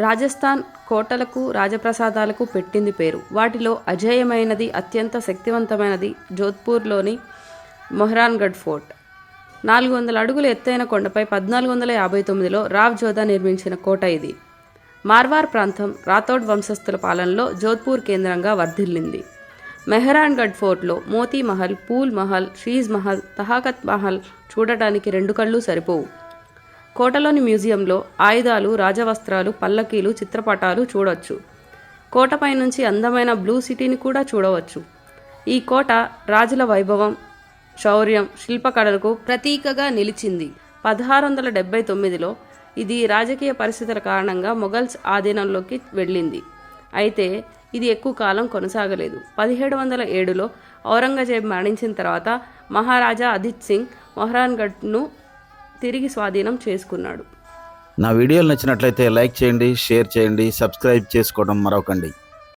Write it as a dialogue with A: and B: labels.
A: రాజస్థాన్ కోటలకు రాజప్రసాదాలకు పెట్టింది పేరు. వాటిలో అజేయమైనది, అత్యంత శక్తివంతమైనది జోధ్పూర్లోని మెహ్రాన్గఢ్ ఫోర్ట్. 400 అడుగుల ఎత్తైన కొండపై 1459లో రావ్ జోధా నిర్మించిన కోట ఇది. మార్వార్ ప్రాంతం రాథోడ్ వంశస్థుల పాలనలో జోధ్పూర్ కేంద్రంగా వర్ధిల్లింది. మెహ్రాన్గఢ్ ఫోర్ట్లో మోతీ మహల్, పూల్ మహల్, షీజ్ మహల్, తహాకత్ మహల్ చూడటానికి 2 కళ్ళు సరిపోవు. కోటలోని మ్యూజియంలో ఆయుధాలు, రాజవస్త్రాలు, పల్లకీలు, చిత్రపటాలు చూడవచ్చు. కోటపై నుంచి అందమైన బ్లూ సిటీని కూడా చూడవచ్చు. ఈ కోట రాజుల వైభవం, శౌర్యం, శిల్పకళలకు ప్రతీకగా నిలిచింది. 1679లో ఇది రాజకీయ పరిస్థితుల కారణంగా మొఘల్స్ ఆధీనంలోకి వెళ్ళింది. అయితే ఇది ఎక్కువ కాలం కొనసాగలేదు. 1707లో ఔరంగజేబ్ మరణించిన తర్వాత మహారాజా అదిత్ సింగ్ మెహ్రాన్గఢ్ను తిరిగి స్వాధీనం చేసుకున్నాడు.
B: నా వీడియోలు నచ్చినట్లయితే లైక్ చేయండి, షేర్ చేయండి, సబ్స్క్రైబ్ చేసుకోవడం మరవకండి.